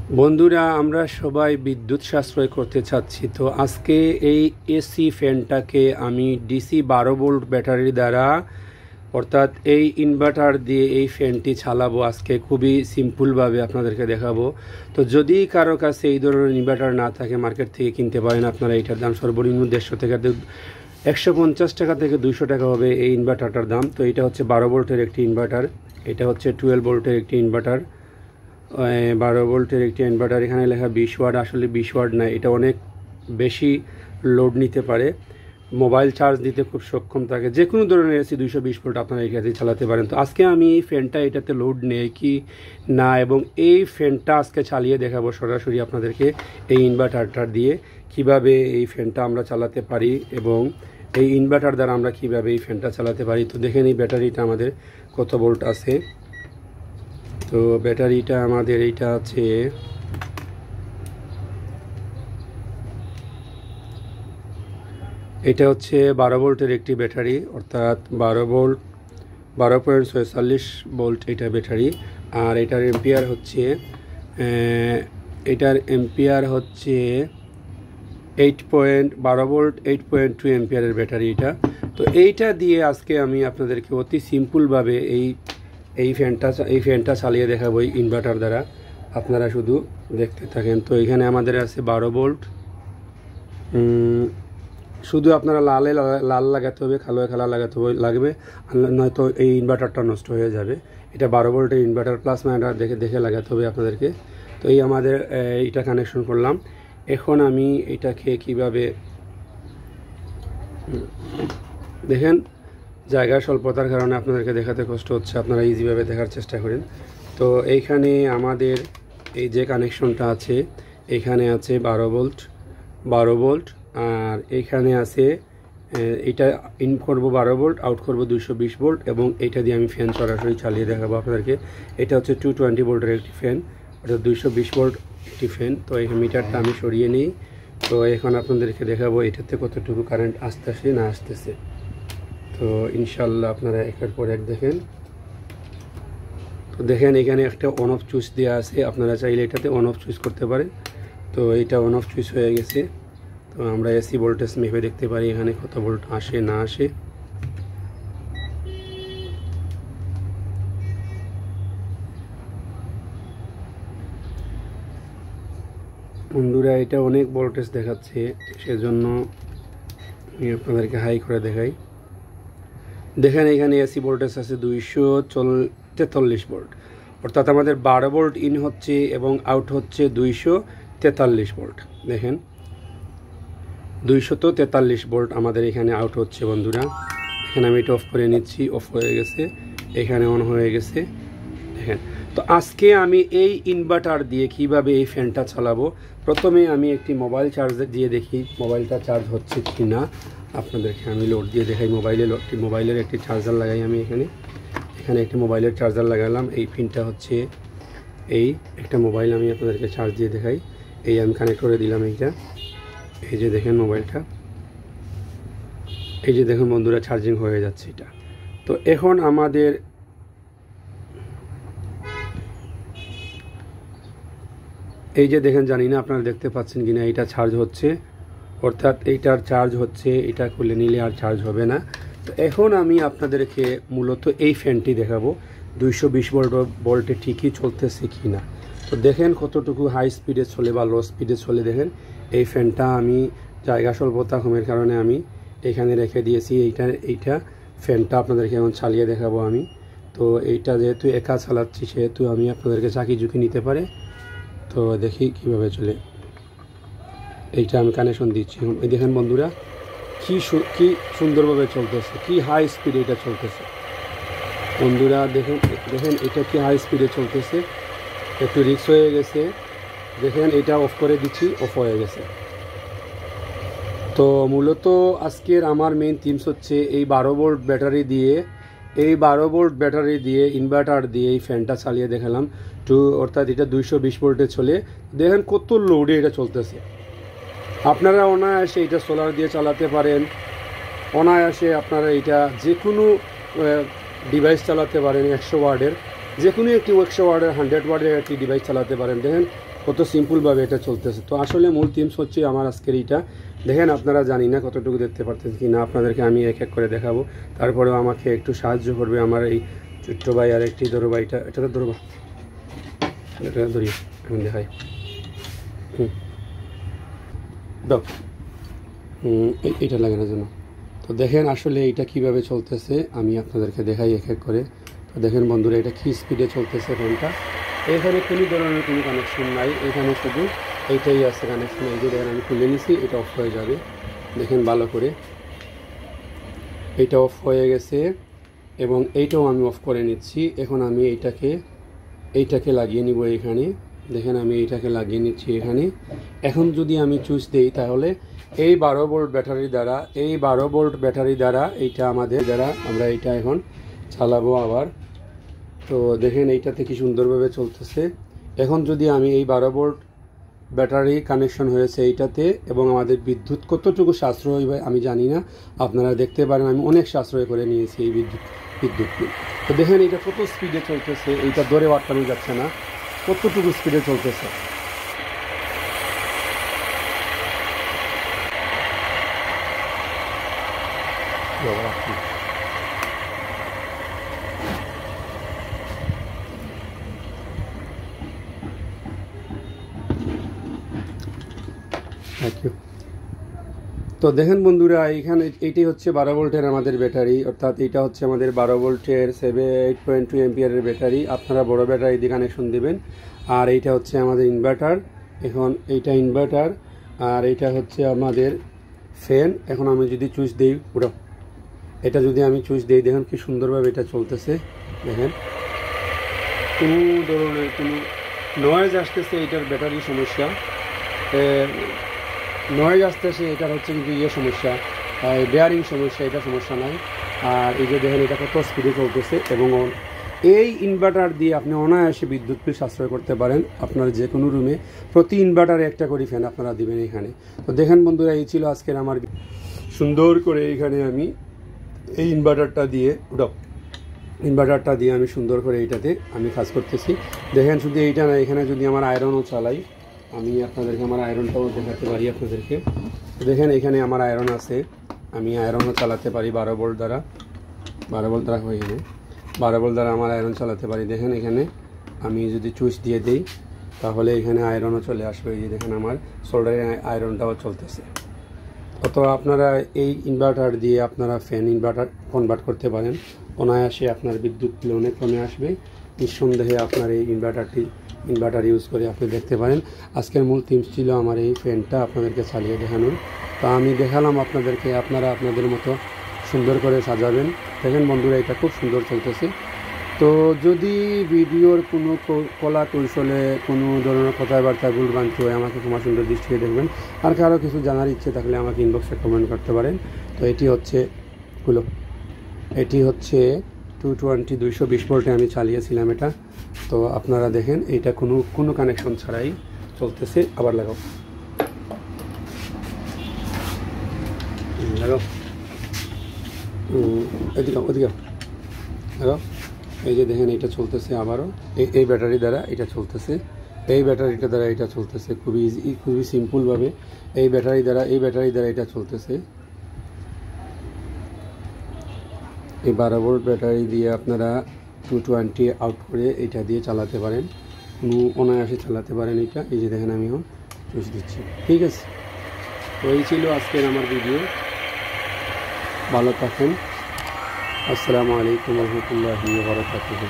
বন্ধুরা, আমরা সবাই বিদ্যুৎ সাশ্রয় করতে চাচ্ছি। তো আজকে এই এসি ফ্যানটাকে আমি ডিসি 12 ভোল্ট ব্যাটারি দ্বারা, অর্থাৎ এই ইনভার্টার দিয়ে এই ফ্যানটি চালাবো। আজকে খুবই সিম্পলভাবে আপনাদেরকে দেখাবো। তো যদি কারো কাছে এই ধরনের ইনভার্টার না থাকে, মার্কেট থেকে কিনতে পারেন আপনারা। এইটার দাম সর্বনিম্ন 150 থেকে 150 টাকা থেকে 200 টাকা হবে এই ইনভার্টারটার দাম। তো এটা হচ্ছে 12 ভোল্টের একটি ইনভার্টার, এটা হচ্ছে 12 ভোল্টের একটি ইনভার্টার। 12 ভোল্টের একটি ইনভার্টার। এখানে লেখা 20 ওয়াট, আসলে 20 ওয়াট না, এটা অনেক বেশি লোড নিতে পারে। মোবাইল চার্জ দিতে খুব সক্ষম থাকে। যে কোনো ধরনের এসি 220 ভোল্ট আপনারা এটাতে চালাতে পারেন। তো আজকে আমি এই ফ্যানটা এটাতে লোড নেই কি না, এবং এই ফ্যানটা আজকে চালিয়ে দেখাবো সরাসরি আপনাদেরকে এই ইনভার্টারটা দিয়ে কিভাবে এই ফ্যানটা আমরা চালাতে পারি, এবং এই ইনভার্টার দ্বারা আমরা কিভাবে এই ফ্যানটা চালাতে পারি। তো দেখেন এই ব্যাটারিটা আমাদের কত ভোল্ট আছে। তো ব্যাটারিটা আমাদের এইটা আছে, এটা হচ্ছে 12 ভোল্টের একটি ব্যাটারি, অর্থাৎ 12 ভোল্ট 12.46 ভোল্ট এটা ব্যাটারি। আর এটার এম্পিয়ার হচ্ছে 12 ভোল্ট 8.2 এম্পিয়ারের ব্যাটারি এটা। তো এইটা দিয়ে আজকে আমি আপনাদেরকে অতি সিম্পলভাবে এই ফ্যানটা চালিয়ে দেখাবো এই ইনভার্টার দ্বারা। আপনারা শুধু দেখতে থাকেন। তো এখানে আমাদের আছে 12 ভোল্ট। শুধু আপনারা লাল লাগাতে হবে, কালো লাগাতে লাগবে, নয়তো এই ইনভার্টারটা নষ্ট হয়ে যাবে। এটা 12 ভোল্টের ইনভার্টার, প্লাস মাইনাস দেখে লাগাতে হবে আপনাদেরকে। তো এই আমাদের এটা কানেকশন করলাম। এখন আমি এটাকে কিভাবে, দেখেন জায়গার স্বল্পতার কারণে আপনাদেরকে দেখাতে কষ্ট হচ্ছে, আপনারা ইজিভাবে দেখার চেষ্টা করেন। তো এইখানে আমাদের এই যে কানেকশনটা আছে, এখানে আছে 12 ভোল্ট, আর এইখানে আছে এটা ইন করব 12 ভোল্ট, আউট করব 220 ভোল্ট, এবং এটা দিয়ে আমি ফ্যান সরাসরি চালিয়ে দেখাবো আপনাদেরকে। এটা হচ্ছে 220 ভোল্টের একটি ফ্যান, অর্থাৎ 220 ভোল্ট একটি ফ্যান। তো এই মিটারটা আমি সরিয়ে নিই। তো এখন আপনাদেরকে দেখাবো এটাতে কতটুকু কারেন্ট আসতেছে না আসতেছে। তো ইনশাল্লাহ আপনারা একের পর এক দেখেন। তো দেখেন এখানে একটা অন অফ সুইচ দেওয়া আছে, আপনারা চাইলে এটাতে অন অফ সুইচ করতে পারেন। তো এটা অন অফ সুইচ হয়ে গেছে। তো আমরা এসি ভোল্টেজ মেপে দেখতে পারি এখানে কত ভোল্ট আসে না আসে। বন্ধুরা, এটা অনেক ভোল্টেজ দেখাচ্ছে, সেজন্য আমি আপনাদেরকে হাই করে দেখাই। দেখেন এখানে এসি ভোল্টেজ আছে 243 ভোল্ট, অর্থাৎ আমাদের 12 ভোল্ট ইন হচ্ছে এবং আউট হচ্ছে 243 ভোল্ট। দেখেন 243 ভোল্ট আমাদের এখানে আউট হচ্ছে। বন্ধুরা, এখানে আমি এটা অফ করে নিচ্ছি, অফ হয়ে গেছে, এখানে অন হয়ে গেছে। দেখেন, তো আজকে আমি এই ইনভার্টার দিয়ে কিভাবে এই ফ্যানটা চালাবো। প্রথমে আমি একটি মোবাইল চার্জার দিয়ে দেখি মোবাইলটা চার্জ হচ্ছে কি না। আপনাদেরকে আমি লোড দিয়ে দেখাই। মোবাইলের একটি চার্জার লাগাই আমি এখানে একটি মোবাইলের চার্জার লাগালাম। এই পিনটা হচ্ছে এই একটা মোবাইল, আমি আপনাদেরকে চার্জ দিয়ে দেখাই। এই আমি কানেক্ট করে দিলাম এইটা। এই যে দেখেন মোবাইলটা, এই যে দেখুন বন্ধুরা, চার্জিং হয়ে যাচ্ছে এটা। তো এখন আমাদের এই যে দেখেন, জানি না আপনারা দেখতে পাচ্ছেন কিনা, এটা চার্জ হচ্ছে, অর্থাৎ এইটার চার্জ হচ্ছে। এটা খুলে নিলে আর চার্জ হবে না। তো এখন আমি আপনাদেরকে মূলত এই ফ্যানটি দেখাবো 220 ভোল্টে ঠিকই চলতেছে কি না। তো দেখেন কতটুকু হাই স্পিডে চলে বা লো স্পিডে চলে। দেখেন এই ফ্যানটা আমি জায়গা স্বল্পতা কমের কারণে আমি এখানে রেখে দিয়েছি। এইটা ফ্যানটা আপনাদেরকে এখন চালিয়ে দেখাবো আমি। তো এইটা যেহেতু একা চালাচ্ছি, সেহেতু আমি আপনাদেরকে চাকি ঝুঁকি নিতে পারে। তো দেখি কিভাবে চলে। এইটা আমি কানেকশন দিচ্ছি। এই দেখেন বন্ধুরা, কি সুন্দরভাবে চলতেছে, কি হাই স্পিডে এটা চলতেছে। বন্ধুরা দেখেন এটা কি হাই স্পিডে চলতেছে। একটু রিস্ক হয়ে গেছে। দেখেন এটা অফ করে দিচ্ছি, অফ হয়ে গেছে। তো মূলত আজকের আমার মেইন থিমস হচ্ছে এই 12 ভোল্ট ব্যাটারি দিয়ে ইনভার্টার দিয়ে এই ফ্যানটা চালিয়ে দেখালাম। অর্থাৎ এটা 220 ভোল্টে চলে। দেখেন কত লোডে এটা চলতেছে। আপনারা অনায়াসে এটা সোলার দিয়ে চালাতে পারেন, অনায়াসে আপনারা এটা যে কোনো ডিভাইস চালাতে পারেন। 100 ওয়াটের যে কোনো একটি 100 ওয়াটের 100 ওয়াটের একটি ডিভাইস চালাতে পারেন। দেখেন কত সিম্পলভাবে এটা চলতেছে। তো আসলে মূল থিমস হচ্ছে আমার আজকের এইটা। দেখেন আপনারা জানি না কতটুকু দেখতে পারতেন কি না, আপনাদেরকে আমি এক এক করে দেখাবো। তারপরেও আমাকে একটু সাহায্য করবে আমার এই ছোট্ট ভাই। আর একটি ধরো ভাই, এটা ধরো বা, এটা ধরি আমি দেখাই। দাও এইটা লাগানোর জন্য। তো দেখেন আসলে এইটা কিভাবে চলতেছে আমি আপনাদেরকে দেখাই এক এক করে। তো দেখেন বন্ধুরা, এটা কি স্পিডে চলতেছে ফ্যানটা। এখানে কোনো ধরনের কোনো কানেকশন নাই, এখানে শুধু এইটাই আছে কানেকশন। এই যে দেখেন আমি খুলে নিছি, এটা অফ হয়ে যাবে। দেখেন ভালো করে, এইটা অফ হয়ে গেছে এবং এইটাও আমি অফ করে নিচ্ছি। এখন আমি এইটাকে লাগিয়ে নিব এখানে। দেখেন আমি এইটাকে লাগিয়ে নিচ্ছি এখানে। এখন যদি আমি চুজ দেই তাহলে এই 12 ভোল্ট ব্যাটারি দ্বারা এইটা আমাদের দ্বারা আমরা এইটা এখন চালাবো আবার। তো দেখেন এইটাতে কি সুন্দরভাবে চলতেছে। এখন যদি আমি এই 12 ভোল্ট ব্যাটারি কানেকশন হয়েছে এইটাতে, এবং আমাদের বিদ্যুৎ কতটুকু সাশ্রয় হয় আমি জানি না, আপনারা দেখতে পারেন আমি অনেক সাশ্রয় করে নিয়েছি এই বিদ্যুৎ। তো দেখেন এটা কত স্পিডে চলতেছে, এইটা ধরে আটকানো যাচ্ছে না, কতটুকু স্পিডে চলতেছে। Thank you. তো দেখেন বন্ধুরা, এখানে এইটাই হচ্ছে 12 ভোল্টের আমাদের ব্যাটারি, অর্থাৎ এটা হচ্ছে আমাদের 12 ভোল্টের 8.2 এম্পিয়ারের ব্যাটারি। আপনারা বড় ব্যাটারি দিয়ে কানেকশন দিবেন। আর এইটা হচ্ছে আমাদের ইনভার্টার। এখন এইটা ইনভার্টার, আর এইটা হচ্ছে আমাদের ফ্যান। এখন আমি যদি চুইচ দিই পুরো, এটা যদি আমি চুইচ দিই, দেখেন কি সুন্দরভাবে এটা চলতেছে। দেখেন কোনো ধরনের কোনো নয়েজ আসতেছে, এটার ব্যাটারি সমস্যা। নয়েজ আসতেছে, এটার হচ্ছে কিন্তু সমস্যা, বেয়ারিং সমস্যা, এটা সমস্যা নাই। আর এই যে দেখেন এটা কত স্পিডে চলতেছে। এবং এই ইনভার্টার দিয়ে আপনি অনায়াসে বিদ্যুৎ বিল সাশ্রয় করতে পারেন। আপনার যে কোনো রুমে প্রতি ইনভার্টারে একটা করে ফ্যান আপনারা দিবেন এখানে। তো দেখেন বন্ধুরা, এই ছিল আজকের আমার সুন্দর করে এইখানে আমি এই ইনভার্টারটা দিয়ে আমি সুন্দর করে এইটাতে আমি কাজ করতেছি। দেখেন শুধু এইটা না, এখানে যদি আমার আয়রনও চালাই, আমি আপনাদেরকে আমার আয়রনটাও দেখাতে পারি আপনাদেরকে। দেখেন এখানে আমার আয়রন আছে, আমি আয়রনও চালাতে পারি 12 ভোল্ট দ্বারা। 12 ভোল্ট দ্বারা হয়ে গেলে 12 ভোল্ট দ্বারা আমার আয়রন চালাতে পারি। দেখেন এখানে আমি যদি চুইচ দিয়ে দিই তাহলে এখানে আয়রনও চলে আসবে। এই যে দেখেন আমার সোল্ডারের আয়রনটাও চলতেছে। অথবা আপনারা এই ইনভার্টার দিয়ে আপনারা ফ্যান ইনভার্টার কনভার্ট করতে পারেন। অনায়াসে আপনার বিদ্যুৎ বিল অনেক কমে আসবে। নিঃসন্দেহে আপনার এই ইনভার্টার ইউজ করে আপনি দেখতে পারেন। আজকের মূল থিমস ছিল আমার এই ফ্যানটা আপনাদেরকে চালিয়ে দেখানোর। তো আমি দেখালাম আপনাদেরকে, আপনারা আপনাদের মতো সুন্দর করে সাজাবেন। দেখেন বন্ধুরা, এটা খুব সুন্দর চলতেছে। তো যদি ভিডিওর কোনো কলা কৌশলে কোনো ধরনের কথাবার্তা ভুলভ্রান্তি হয়, আমাকে ক্ষমা সুন্দর দৃষ্টিতে দেখবেন। আর কারো কিছু জানার ইচ্ছে থাকলে আমাকে ইনবক্সে কমেন্ট করতে পারেন। তো এটি হচ্ছে 220 ভোল্টে আমি চালিয়েছিলাম এটা। তো আপনারা দেখেন এইটা কোনো কানেকশন ছাড়াই চলতেছে। আবার লাগাও ওদিকে লাগাও। এই যে দেখেন এটা চলতেছে আবারও এই ব্যাটারি দ্বারা এটা চলতেছে। এই ব্যাটারিটা দ্বারা এটা চলতেছে খুবই ইজি, খুবই সিম্পলভাবে। এই ব্যাটারি দ্বারা এটা চলতেছে। এই 12 ভোল্ট ব্যাটারি দিয়ে আপনারা 220 আউট করে এটা দিয়ে চালাতে পারেন, অনায়াসে চালাতে পারেন এটা। এই যে দেখেন আমি এখন চুষ দিচ্ছি। ঠিক আছে, তো এই ছিল আজকের আমার ভিডিও। ভালো থাকেন। আসসালামু আলাইকুম ওয়া রাহমাতুল্লাহি ওয়া বারাকাতুহু।